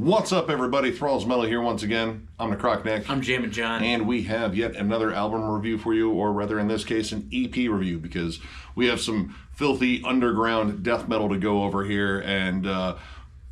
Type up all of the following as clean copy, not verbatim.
What's up, everybody? Thralls Metal here once again. I'm Necrotic Nick. I'm Jammin John. And we have yet another album review for you, or rather in this case, an EP review, because we have some filthy underground death metal to go over here, and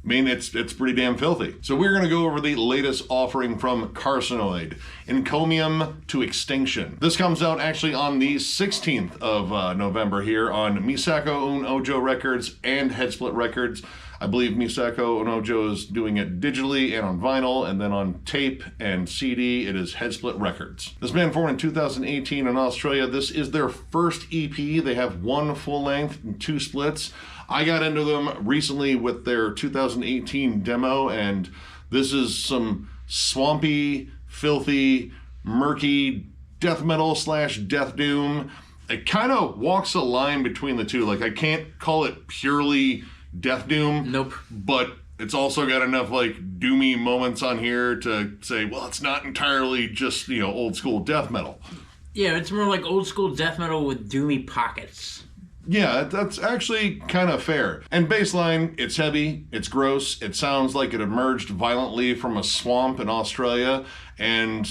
it's pretty damn filthy. So we're going to go over the latest offering from Carcinoid, Encomium to Extinction. This comes out actually on the 16th of November here on Misako Un Ojo Records and Headsplit Records. I believe Misako Un Ojo is doing it digitally and on vinyl, and then on tape and CD, it is Headsplit Records. This band formed in 2018 in Australia. This is their first EP. They have one full length and two splits. I got into them recently with their 2018 demo, and this is some swampy, filthy, murky death metal slash death doom. It kind of walks a line between the two. Like, I can't call it purely death doom. Nope. But it's also got enough like doomy moments on here to say, well, it's not entirely just, you know, old school death metal. Yeah, it's more like old school death metal with doomy pockets. Yeah, that's actually kind of fair. And baseline, it's heavy, it's gross, it sounds like it emerged violently from a swamp in Australia, and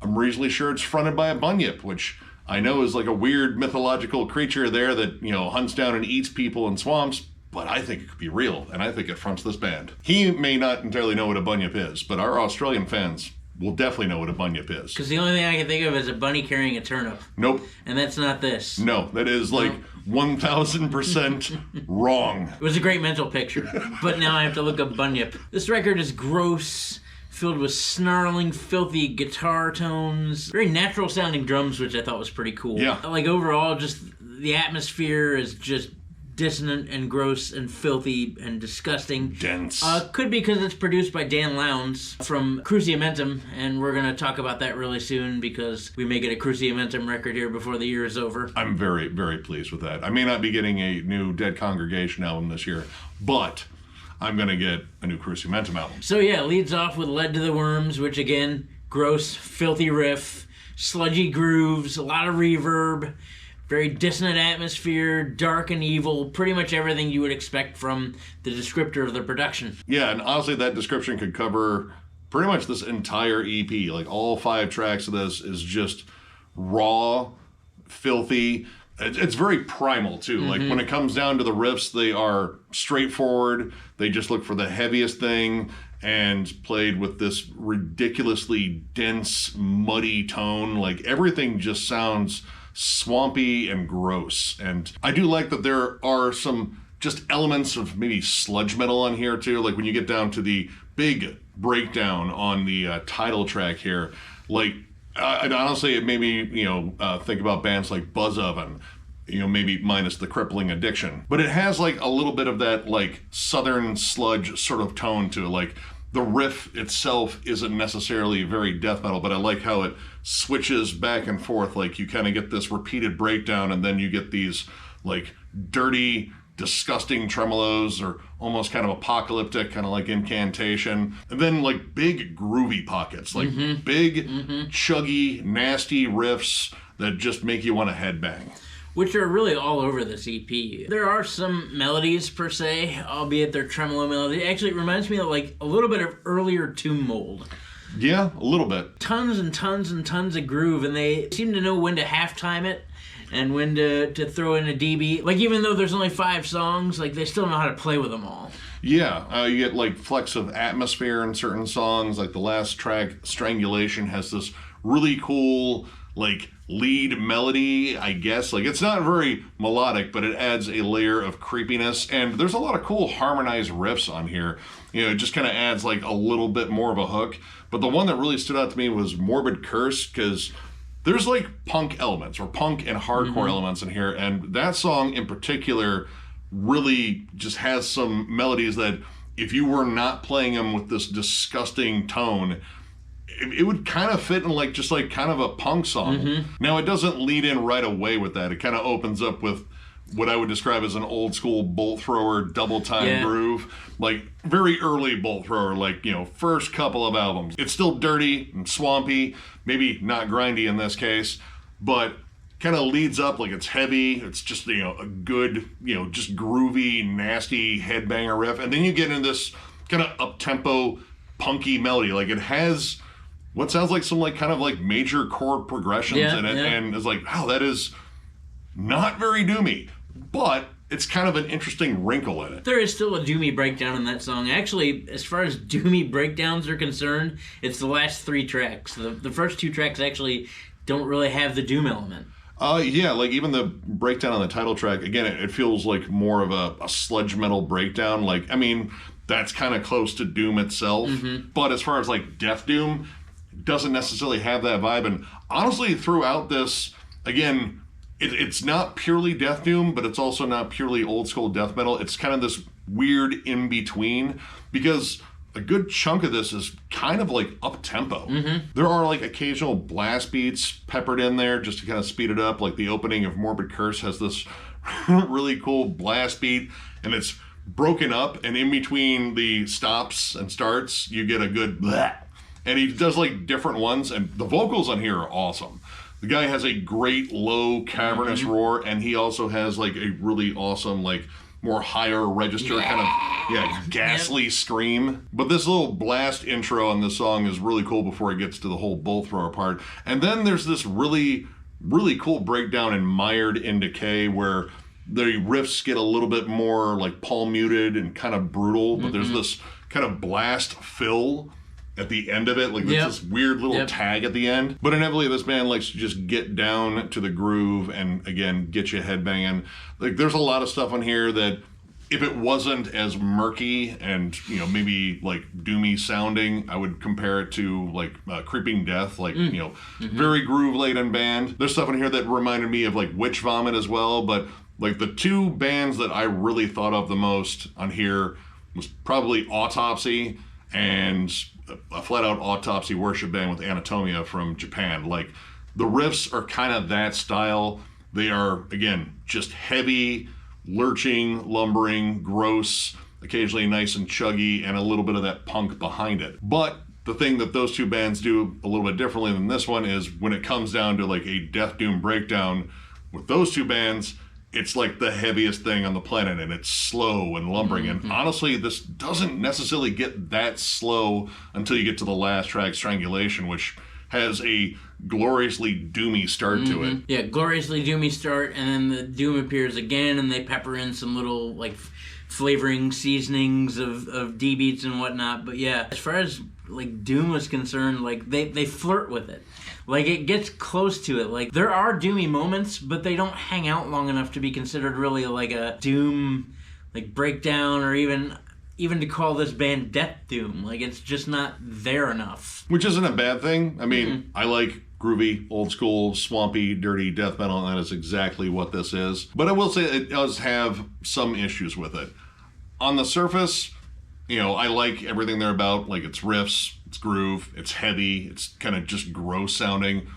I'm reasonably sure it's fronted by a bunyip, which I know is like a weird mythological creature there that, you know, hunts down and eats people in swamps, but I think it could be real, and I think it fronts this band. He may not entirely know what a bunyip is, but our Australian fans will definitely know what a bunyip is. Because the only thing I can think of is a bunny carrying a turnip. Nope. And that's not this. No, that is like 1,000% wrong. It was a great mental picture, but now I have to look up bunyip. This record is gross, filled with snarling, filthy guitar tones, very natural sounding drums, which I thought was pretty cool. Yeah. Like overall, just the atmosphere is just dissonant and gross and filthy and disgusting. Dense. Could be because it's produced by Dan Lowndes from Cruciamentum, and we're going to talk about that really soon because we may get a Cruciamentum record here before the year is over. I'm very, very pleased with that. I may not be getting a new Dead Congregation album this year, but I'm going to get a new Cruciamentum album. So yeah, it leads off with Lead to the Worms, which again, gross, filthy riff, sludgy grooves, a lot of reverb, very dissonant atmosphere, dark and evil, pretty much everything you would expect from the descriptor of the production. Yeah, and honestly, that description could cover pretty much this entire EP. Like, all 5 tracks of this is just raw, filthy. It's very primal, too. Like, when it comes down to the riffs, they are straightforward. They just look for the heaviest thing and played with this ridiculously dense, muddy tone. Like, everything just sounds swampy and gross. And I do like that there are some just elements of maybe sludge metal on here too. Like when you get down to the big breakdown on the title track here, like I'd honestly, it made me, think about bands like Buzz Oven, maybe minus the Crippling Addiction. But it has like a little bit of that like southern sludge sort of tone to it. Like the riff itself isn't necessarily very death metal, but I like how it switches back and forth. Like you kind of get this repeated breakdown, and then you get these like dirty, disgusting tremolos, or almost kind of apocalyptic, kind of like Incantation. And then like big groovy pockets, like big, chuggy, nasty riffs that just make you want to headbang. Which are really all over this EP. There are some melodies per se, albeit they're tremolo melody. Actually, it reminds me of like a little bit of earlier Tomb Mold. Yeah, a little bit. Tons and tons and tons of groove, and they seem to know when to halftime it and when to throw in a DB. Like, even though there's only 5 songs, like they still know how to play with them all. Yeah, you get like flecks of atmosphere in certain songs. Like the last track, Strangulation, has this really cool like lead melody, I guess. Like, it's not very melodic, but it adds a layer of creepiness, and there's a lot of cool harmonized riffs on here. It just kind of adds like a little bit more of a hook. But the one that really stood out to me was Morbid Curse, because there's like punk elements or punk and hardcore elements in here, and that song in particular really just has some melodies that if you were not playing them with this disgusting tone, it would kind of fit in like just like kind of a punk song. Now, it doesn't lead in right away with that. It kind of opens up with what I would describe as an old school bolt thrower double time groove, like very early bolt thrower, like, first couple of albums. It's still dirty and swampy, maybe not grindy in this case, but kind of leads up like it's heavy. It's just, a good, just groovy, nasty headbanger riff. And then you get into this kind of up-tempo punky melody. Like, it has what sounds like some like kind of like major chord progressions in it, and it's like, wow, that is not very doomy, but it's kind of an interesting wrinkle in it. There is still a doomy breakdown in that song. Actually, as far as doomy breakdowns are concerned, it's the last 3 tracks. The first 2 tracks actually don't really have the doom element. Yeah, like even the breakdown on the title track, again, it feels like more of a sludge metal breakdown. Like, I mean, that's kind of close to doom itself. But as far as like death doom, it doesn't necessarily have that vibe. And honestly, throughout this, again, it's not purely death doom, but it's also not purely old school death metal. It's kind of this weird in between, because a good chunk of this is kind of like up tempo. There are like occasional blast beats peppered in there just to kind of speed it up. Like the opening of Morbid Curse has this really cool blast beat, and it's broken up, and in between the stops and starts, you get a good bleh. And he does like different ones, and the vocals on here are awesome. The guy has a great low cavernous roar, and he also has like a really awesome like more higher register kind of ghastly scream. But this little blast intro on this song is really cool before it gets to the whole bolt thrower part. And then there's this really cool breakdown in Mired in Decay where the riffs get a little bit more like palm muted and kind of brutal, but there's this kind of blast fill at the end of it, like there's this weird little tag at the end. But inevitably this band likes to just get down to the groove and again get you headbanging. Like there's a lot of stuff on here that if it wasn't as murky and maybe like doomy sounding, I would compare it to like Creeping Death, like very groove laden band. There's stuff in here that reminded me of like Witch Vomit as well, but like the 2 bands that I really thought of the most on here was probably Autopsy and a flat-out Autopsy worship band with Anatomia from Japan. Like, the riffs are kind of that style. They are, again, just heavy, lurching, lumbering, gross, occasionally nice and chuggy, and a little bit of that punk behind it. But the thing that those 2 bands do a little bit differently than this one is when it comes down to like a death doom breakdown with those 2 bands, it's like the heaviest thing on the planet, and it's slow and lumbering. And honestly, this doesn't necessarily get that slow until you get to the last track, Strangulation, which has a gloriously doomy start to it. Yeah, gloriously doomy start, and then the doom appears again, and they pepper in some little like flavoring seasonings of D beats and whatnot. But yeah, as far as like doom was concerned, like they flirt with it. Like, it gets close to it. Like, there are doomy moments, but they don't hang out long enough to be considered really like a doom, like, breakdown, or even to call this band death doom. Like, it's just not there enough. Which isn't a bad thing. I mean, I like groovy, old school, swampy, dirty death metal, and that is exactly what this is. But I will say it does have some issues with it. On the surface, I like everything they're about. Like, it's riffs, it's groove, it's heavy, it's kind of just gross sounding.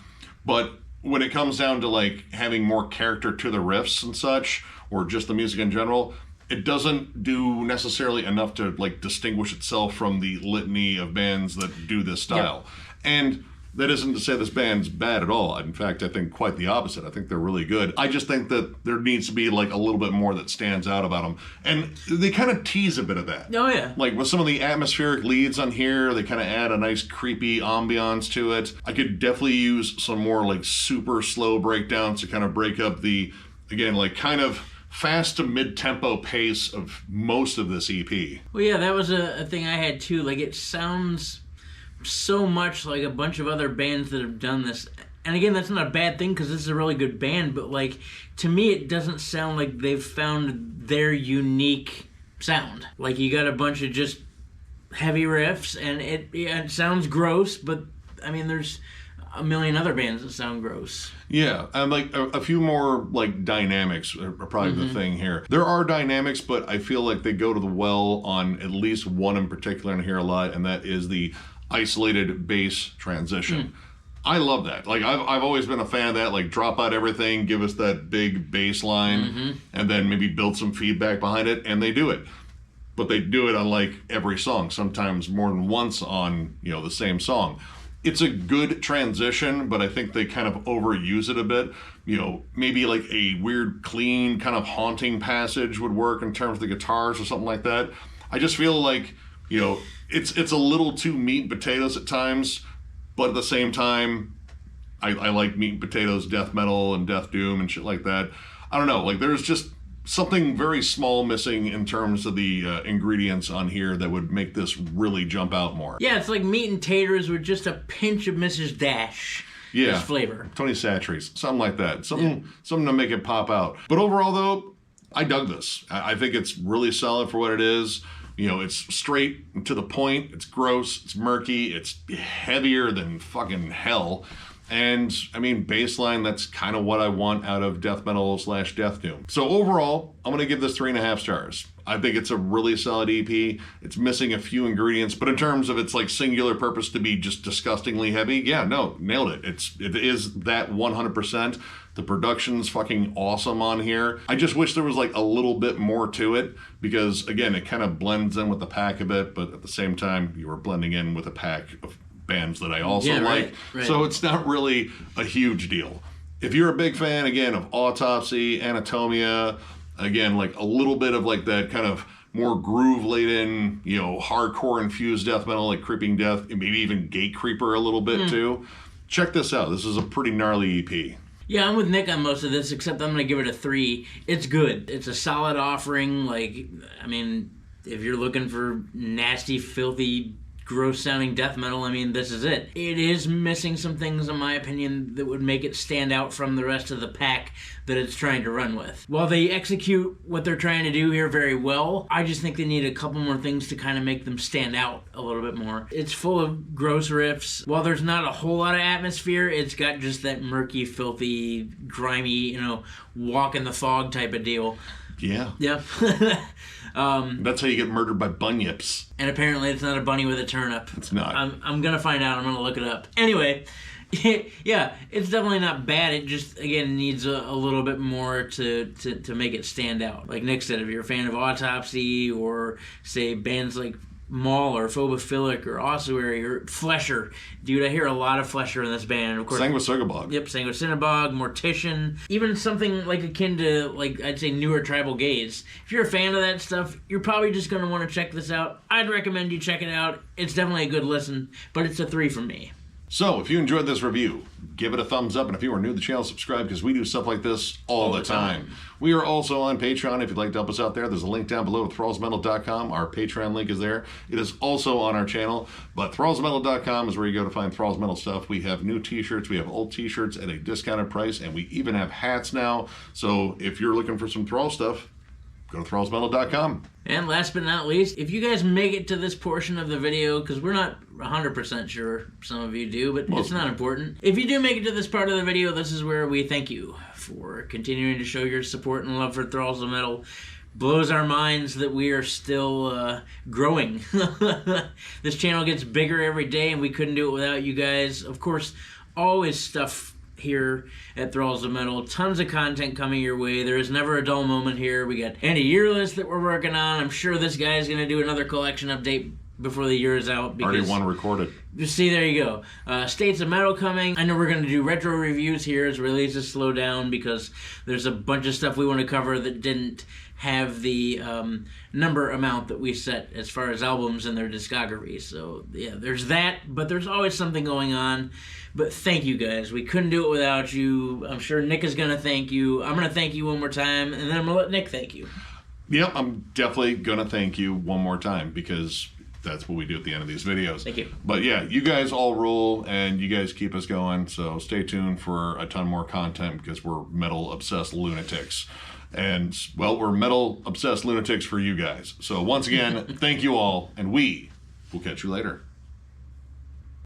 But when it comes down to like having more character to the riffs and such, or just the music in general, it doesn't do necessarily enough to like distinguish itself from the litany of bands that do this style. And that isn't to say this band's bad at all. In fact, I think quite the opposite. I think they're really good. I just think that there needs to be like a little bit more that stands out about them. And they kind of tease a bit of that. Oh, yeah. Like with some of the atmospheric leads on here, they kind of add a nice creepy ambiance to it. I could definitely use some more like super slow breakdowns to kind of break up the, again, like kind of fast to mid-tempo pace of most of this EP. Well, yeah, that was a thing I had too. Like, it sounds so much like a bunch of other bands that have done this. And again, that's not a bad thing because this is a really good band, but like, to me, it doesn't sound like they've found their unique sound. Like, you got a bunch of just heavy riffs, and it sounds gross, but I mean, there's a million other bands that sound gross. Yeah, and like a few more like dynamics are probably the thing here. There are dynamics, but I feel like they go to the well on at least one in particular in here a lot, and that is the isolated bass transition. I love that. Like, I've always been a fan of that. Like, drop out everything, give us that big bass line, and then maybe build some feedback behind it, and they do it. But they do it on like every song, sometimes more than once on the same song. It's a good transition, but I think they kind of overuse it a bit. Maybe like a weird, clean, kind of haunting passage would work in terms of the guitars or something like that. I just feel like, it's a little too meat and potatoes at times, but at the same time, I like meat and potatoes, death metal and death doom and shit like that. I don't know, like there's just something very small missing in terms of the ingredients on here that would make this really jump out more. Yeah, it's like meat and taters with just a pinch of Mrs. Dash. Yeah, flavor. Tony Chachere's, something like that. Something to make it pop out. But overall, though, I dug this. I think it's really solid for what it is. You know, it's straight to the point. It's gross. It's murky. It's heavier than fucking hell. And, I mean, baseline, that's kind of what I want out of death metal / death doom. So overall, I'm going to give this 3.5 stars. I think it's a really solid EP. It's missing a few ingredients, but in terms of its like singular purpose to be just disgustingly heavy, yeah, no, nailed it. It is that 100%. The production's fucking awesome on here. I just wish there was like a little bit more to it because, again, it kind of blends in with the pack a bit, but at the same time, you were blending in with a pack of bands that I also like. Right. So it's not really a huge deal. If you're a big fan, again, of Autopsy, Anatomia, again, like a little bit of like that kind of more groove-laden, you know, hardcore-infused death metal, like Creeping Death, and maybe even Gate Creeper a little bit too. Check this out. This is a pretty gnarly EP. Yeah, I'm with Nick on most of this, except I'm going to give it a 3. It's good. It's a solid offering. Like, I mean, if you're looking for nasty, filthy, gross-sounding death metal, I mean, this is it. It is missing some things, in my opinion, that would make it stand out from the rest of the pack that it's trying to run with. While they execute what they're trying to do here very well, I just think they need a couple more things to kind of make them stand out a little bit more. It's full of gross riffs. While there's not a whole lot of atmosphere, it's got just that murky, filthy, grimy, you know, walk in the fog type of deal. Yeah. Yeah. That's how you get murdered by bunyips. And apparently it's not a bunny with a turnip. It's not. I'm going to find out. I'm going to look it up. Anyway, yeah, it's definitely not bad. It just, again, needs a little bit more to make it stand out. Like Nick said, if you're a fan of Autopsy or, say, bands like Maul or Phobophilic or Ossuary or Flesher. Dude, I hear a lot of Flesher in this band. Of course, Sanguisugabog. Yep, Sanguisugabog, Mortician. Even something like akin to, like, I'd say newer Tribal Gaze. If you're a fan of that stuff, you're probably just going to want to check this out. I'd recommend you check it out. It's definitely a good listen, but it's a 3 from me. So, if you enjoyed this review, give it a thumbs up, and if you are new to the channel, subscribe, because we do stuff like this all the time. We are also on Patreon if you'd like to help us out there. There's a link down below at thrallsmetal.com. Our Patreon link is there. It is also on our channel, but thrallsmetal.com is where you go to find Thralls Metal stuff. We have new t-shirts, we have old t-shirts at a discounted price, and we even have hats now. So, if you're looking for some Thrall stuff, go to thrallsmetal.com. And last but not least, if you guys make it to this portion of the video, because we're not 100% sure some of you do, but it's not important. If you do make it to this part of the video, this is where we thank you for continuing to show your support and love for Thralls of Metal. Blows our minds that we are still growing. This channel gets bigger every day, and we couldn't do it without you guys. Of course, always stuff here at Thralls of Metal. Tons of content coming your way. There is never a dull moment here. We got end of year list that we're working on. I'm sure this guy's going to do another collection update before the year is out. Already one recorded. Just see, there you go. States of Metal coming. I know we're going to do retro reviews here as releases slow down because there's a bunch of stuff we want to cover that didn't have the number amount that we set as far as albums in their discography. So, yeah, there's that, but there's always something going on. But thank you, guys. We couldn't do it without you. I'm sure Nick is going to thank you. I'm going to thank you one more time, and then I'm going to let Nick thank you. Yep, I'm definitely going to thank you one more time because that's what we do at the end of these videos. Thank you. But yeah, you guys all rule, and you guys keep us going, so stay tuned for a ton more content because we're metal-obsessed lunatics. And, well, we're metal-obsessed lunatics for you guys. So once again, thank you all, and we will catch you later.